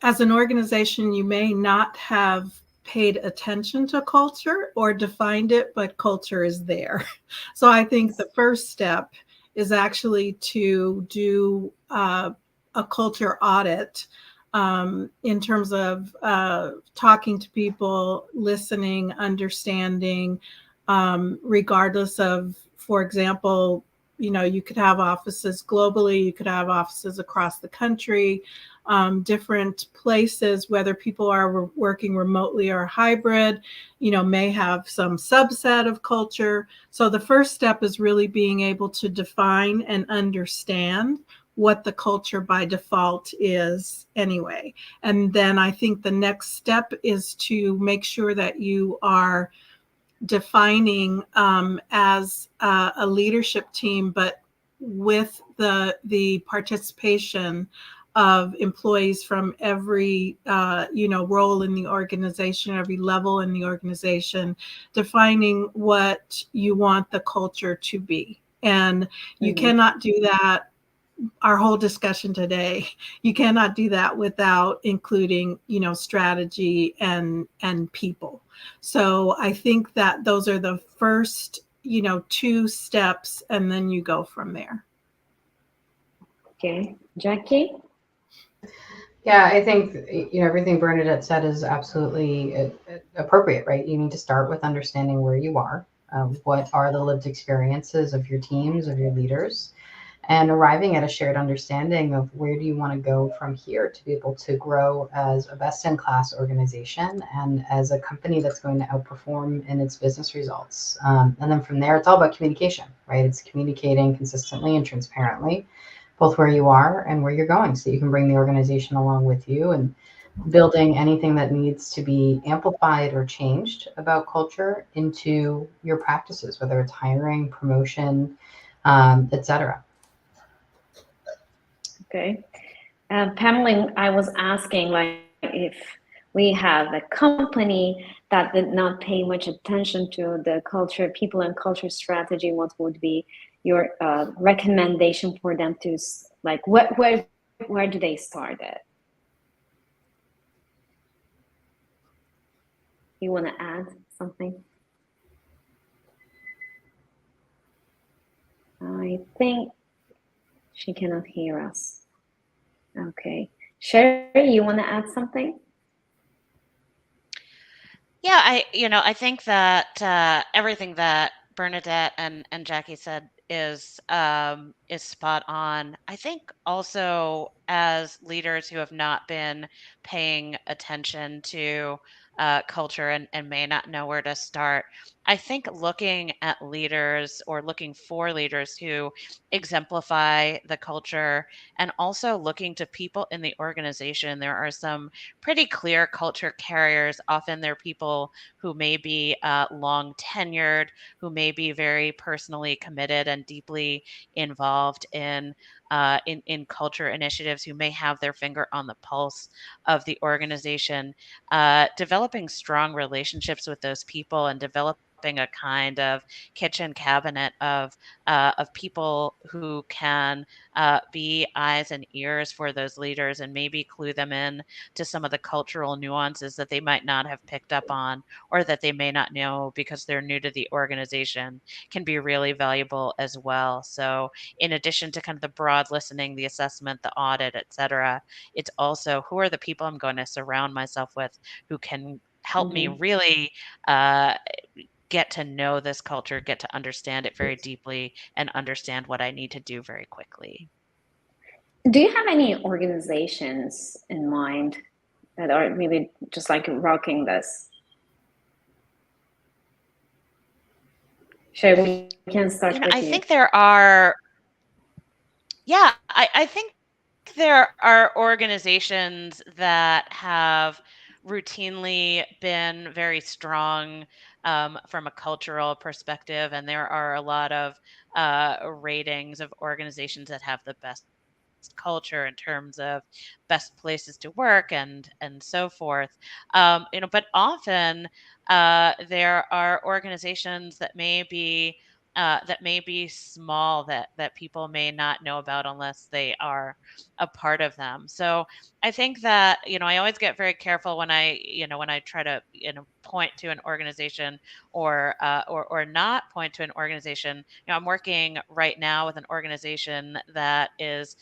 as an organization, you may not have paid attention to culture or defined it, but culture is there. So I think the first step is actually to do a culture audit in terms of talking to people, listening, understanding, regardless of, for example, you could have offices globally, you could have offices across the country, different places, whether people are working remotely or hybrid, may have some subset of culture. So the first step is really being able to define and understand what the culture by default is anyway. And then I think the next step is to make sure that you are defining as a leadership team, but with the participation of employees from every role in the organization, every level in the organization, defining what you want the culture to be. And you cannot do that. Our whole discussion today, you cannot do that without including, strategy and people. So I think that those are the first, 2 steps, and then you go from there. Okay, Jackie? Yeah, I think everything Bernadette said is absolutely appropriate, right? You need to start with understanding where you are, what are the lived experiences of your teams, of your leaders, and arriving at a shared understanding of where do you want to go from here to be able to grow as a best-in-class organization and as a company that's going to outperform in its business results. And then from there, it's all about communication, right? It's communicating consistently and transparently, both where you are and where you're going, so you can bring the organization along with you, and building anything that needs to be amplified or changed about culture into your practices, whether it's hiring, promotion, etc. Okay. Pamela, I was asking like if we have a company that did not pay much attention to the culture, people and culture strategy, what would be your recommendation for them to, like, where do they start it? You want to add something? I think she cannot hear us. Okay. Sherry, you want to add something? Yeah, I think that everything that Bernadette and Jackie said is spot on. I think also as leaders who have not been paying attention to culture and may not know where to start, I think looking at leaders or looking for leaders who exemplify the culture and also looking to people in the organization, there are some pretty clear culture carriers. Often they're people who may be long tenured, who may be very personally committed and deeply involved in culture initiatives, who may have their finger on the pulse of the organization. Developing strong relationships with those people and developing a kind of kitchen cabinet of people who can be eyes and ears for those leaders and maybe clue them in to some of the cultural nuances that they might not have picked up on or that they may not know because they're new to the organization can be really valuable as well. So, in addition to kind of the broad listening, the assessment, the audit, et cetera, it's also who are the people I'm going to surround myself with who can help me Mm-hmm. really get to know this culture, get to understand it very deeply, and understand what I need to do very quickly. Do you have any organizations in mind that are really just like rocking this? Sure, we can start with I you. think there are, yeah, I think there are organizations that have routinely been very strong from a cultural perspective, and there are a lot of ratings of organizations that have the best culture in terms of best places to work and so forth. But often there are organizations that may be small that people may not know about unless they are a part of them. So I think that I always get very careful when I try to point to an organization or not point to an organization. I'm working right now with an organization that is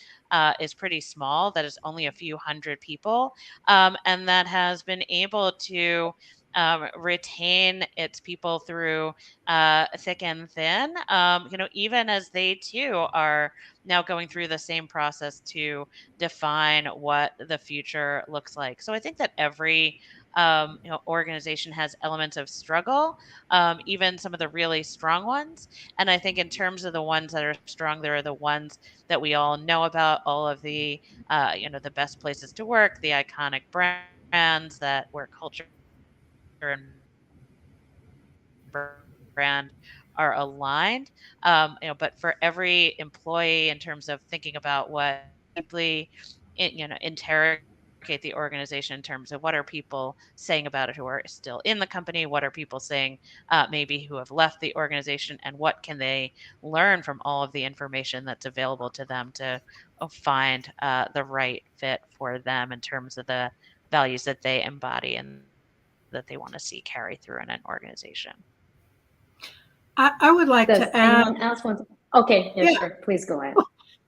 pretty small, that is only a few hundred people, and that has been able to retain its people through thick and thin, even as they too are now going through the same process to define what the future looks like. So I think that every organization has elements of struggle, even some of the really strong ones. And I think in terms of the ones that are strong, there are the ones that we all know about, all of the best places to work, the iconic brands that where culture and brand are aligned. But for every employee, in terms of thinking about what deeply, interrogate the organization in terms of what are people saying about it who are still in the company, what are people saying maybe who have left the organization, and what can they learn from all of the information that's available to them to find the right fit for them in terms of the values that they embody and that they want to see carry through in an organization. I would like Does to add. anyone else want to? Okay, yeah, Yeah. sure. Please go ahead.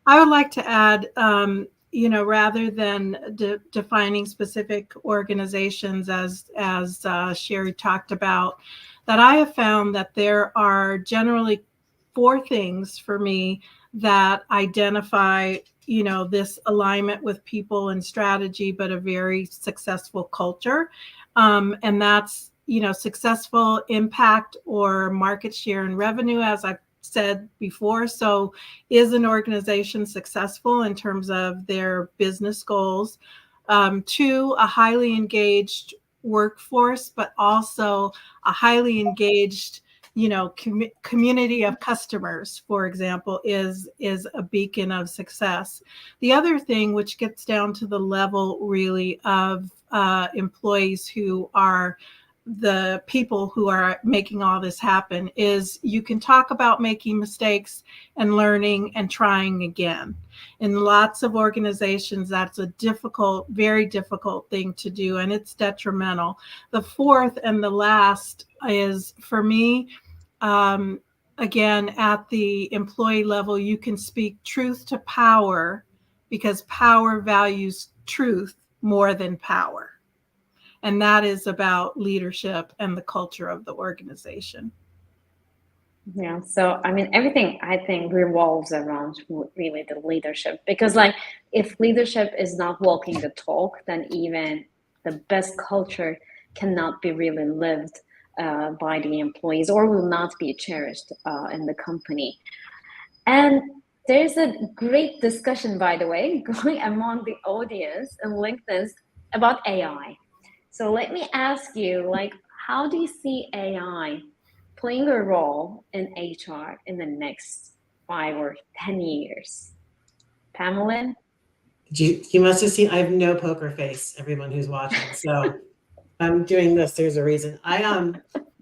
I would like to add, rather than defining specific organizations as Sherry talked about, that I have found that there are generally 4 things for me that identify, this alignment with people and strategy, but a very successful culture. And that's, successful impact or market share and revenue, as I've said before. So is an organization successful in terms of their business goals? 2, a highly engaged workforce, but also a highly engaged, community of customers, for example, is a beacon of success. The other thing, which gets down to the level really of employees who are the people who are making all this happen is you can talk about making mistakes and learning and trying again. In lots of organizations, that's a difficult, very difficult thing to do, and it's detrimental. The fourth and the last is, for me, again, at the employee level, you can speak truth to power because power values truth more than power. And that is about leadership and the culture of the organization. Yeah, so I mean, everything I think revolves around really the leadership, because like if leadership is not walking the talk, then even the best culture cannot be really lived by the employees, or will not be cherished in the company. And there's a great discussion, by the way, going among the audience and LinkedIn about AI. So let me ask you, like, how do you see AI playing a role in HR in the next 5 or 10 years? Pamela? You must have seen, I have no poker face, everyone who's watching. So I'm doing this, there's a reason. I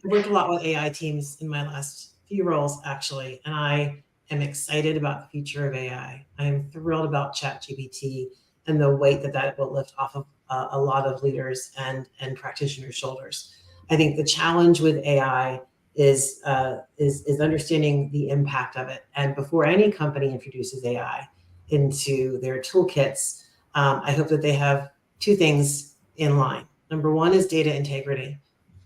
worked a lot with AI teams in my last few roles, actually, and I am excited about the future of AI. I am thrilled about ChatGPT and the weight that will lift off of a lot of leaders and practitioners' shoulders. I think the challenge with AI is understanding the impact of it. And before any company introduces AI into their toolkits, I hope that they have two things in line. Number one is data integrity,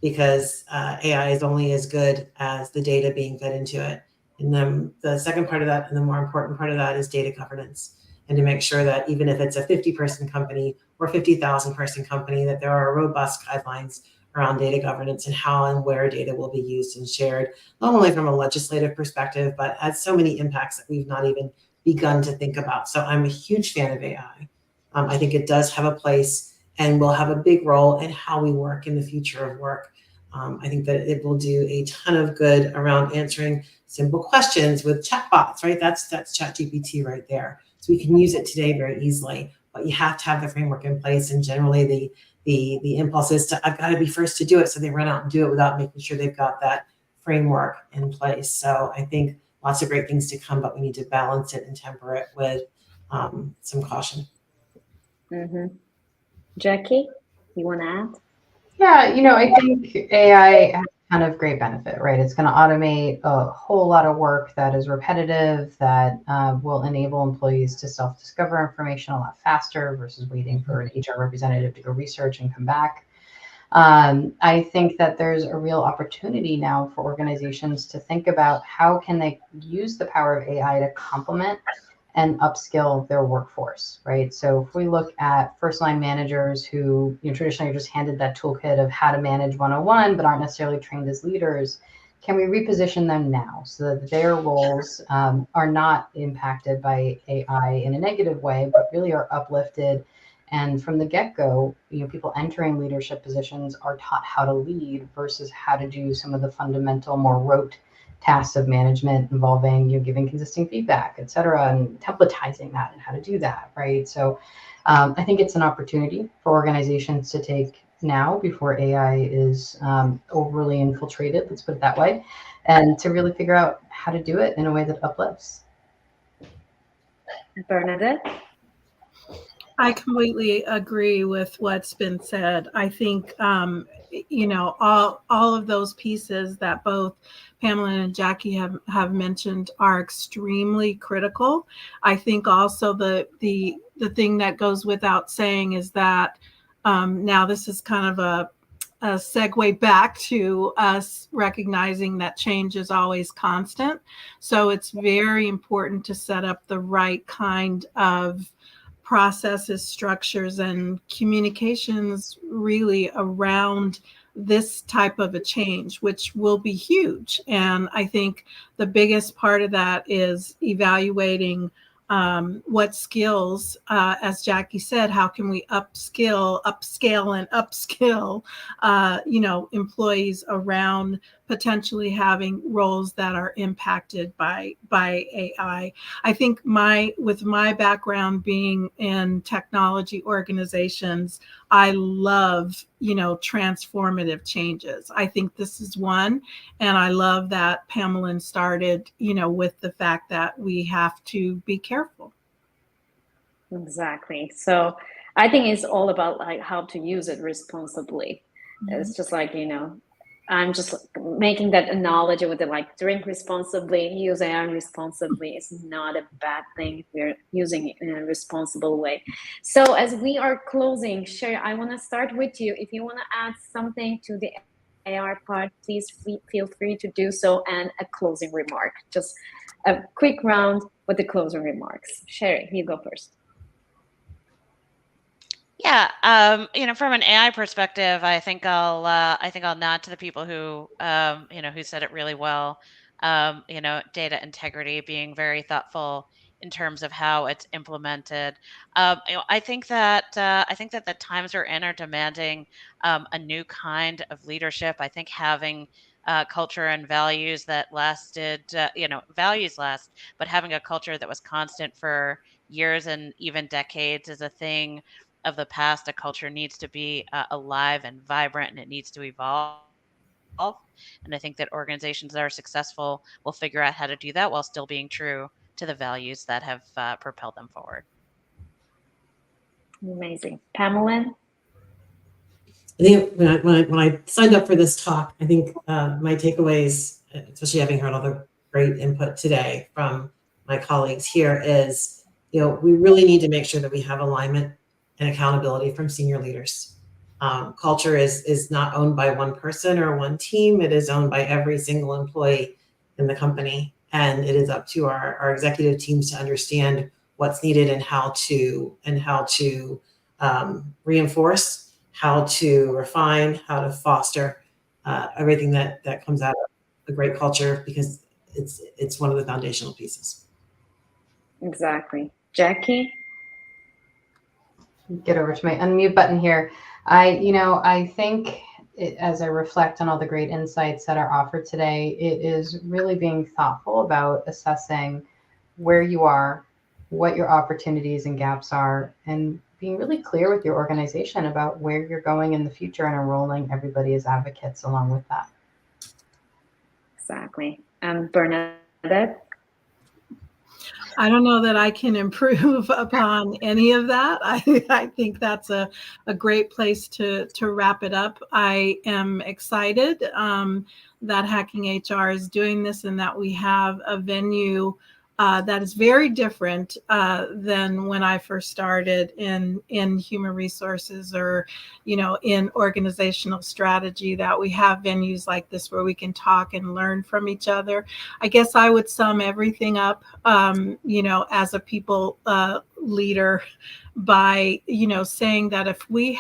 because AI is only as good as the data being fed into it. And then the second part of that, and the more important part of that, is data governance. And to make sure that even if it's a 50-person company or 50,000-person company, that there are robust guidelines around data governance and how and where data will be used and shared, not only from a legislative perspective, but has so many impacts that we've not even begun to think about. So I'm a huge fan of AI. I think it does have a place and will have a big role in how we work in the future of work. I think that it will do a ton of good around answering simple questions with chatbots, right? That's ChatGPT right there. So we can use it today very easily, but you have to have the framework in place. And generally the impulse is to, I've got to be first to do it. So they run out and do it without making sure they've got that framework in place. So I think lots of great things to come, but we need to balance it and temper it with some caution. Mm-hmm. Jackie, you want to add? Yeah, I think AI has a ton of great benefit, right? It's going to automate a whole lot of work that is repetitive, that will enable employees to self-discover information a lot faster versus waiting for an HR representative to go research and come back. I think that there's a real opportunity now for organizations to think about how can they use the power of AI to complement and upskill their workforce, right? So if we look at first-line managers who traditionally are just handed that toolkit of how to manage 101, but aren't necessarily trained as leaders, can we reposition them now so that their roles are not impacted by AI in a negative way, but really are uplifted? And from the get-go, people entering leadership positions are taught how to lead versus how to do some of the fundamental, more rote tasks of management involving giving consistent feedback, et cetera, and templatizing that and how to do that, right? So I think it's an opportunity for organizations to take now before AI is overly infiltrated, let's put it that way, and to really figure out how to do it in a way that uplifts. Bernadette? I completely agree with what's been said. I think, all of those pieces that both Pamela and Jackie have mentioned are extremely critical. I think also the thing that goes without saying is that now this is kind of a segue back to us recognizing that change is always constant. So it's very important to set up the right kind of processes, structures, and communications really around this type of a change, which will be huge. And I think the biggest part of that is evaluating what skills, as Jackie said, how can we upscale, and upskill, employees around potentially having roles that are impacted by AI. I think with my background being in technology organizations, I love, transformative changes. I think this is one, and I love that Pamela started, with the fact that we have to be careful. Exactly. So I think it's all about like how to use it responsibly. It's just like, I'm just making that analogy with it, like drink responsibly, use AI responsibly. It's not a bad thing if we're using it in a responsible way. So as we are closing, Sherry, I want to start with you. If you want to add something to the AI part, please feel free to do so, and a closing remark. Just a quick round with the closing remarks. Sherry, you go first. Yeah, from an AI perspective, I think I'll nod to the people who who said it really well. Data integrity, being very thoughtful in terms of how it's implemented. I think that the times we're in are demanding a new kind of leadership. I think having culture and values that lasted, values last, but having a culture that was constant for years and even decades is a thing of the past. A culture needs to be alive and vibrant, and it needs to evolve. And I think that organizations that are successful will figure out how to do that while still being true to the values that have propelled them forward. Amazing. Pamela? I think when I signed up for this talk, I think my takeaways, especially having heard all the great input today from my colleagues here, is we really need to make sure that we have alignment and accountability from senior leaders. Culture is not owned by one person or one team. It is owned by every single employee in the company, and it is up to our executive teams to understand what's needed and how to reinforce, how to refine, how to foster everything that comes out of a great culture, because it's one of the foundational pieces. Exactly. Jackie? Get over to my unmute button here. I think as I reflect on all the great insights that are offered today, it is really being thoughtful about assessing where you are, what your opportunities and gaps are, and being really clear with your organization about where you're going in the future and enrolling everybody as advocates along with that. Exactly. Bernadette? I don't know that I can improve upon any of that. I think that's a great place to wrap it up. I am excited that Hacking HR is doing this, and that we have a venue that is very different than when I first started in human resources or, in organizational strategy, that we have venues like this where we can talk and learn from each other. I guess I would sum everything up, as a people leader by, saying that if we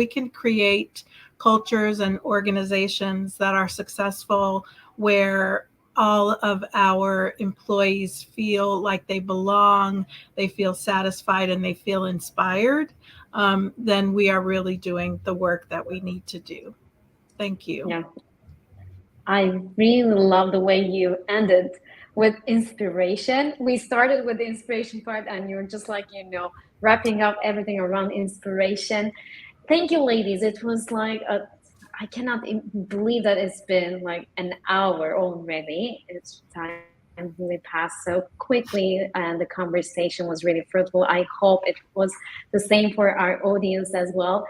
can create cultures and organizations that are successful, where all of our employees feel like they belong, they feel satisfied, and they feel inspired, then we are really doing the work that we need to do. Thank you. Yeah. I really love the way you ended with inspiration. We started with the inspiration part, and you're just like, wrapping up everything around inspiration. Thank you, ladies. It was like I cannot believe that it's been like an hour already. It's time really passed so quickly, and the conversation was really fruitful. I hope it was the same for our audience as well.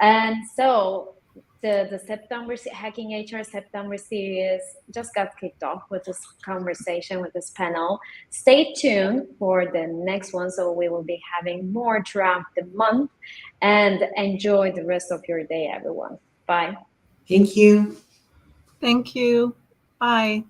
And so the September Hacking HR September series just got kicked off with this conversation, with this panel. Stay tuned for the next one. So we will be having more throughout the month, and enjoy the rest of your day, everyone. Bye. Thank you. Thank you. Bye.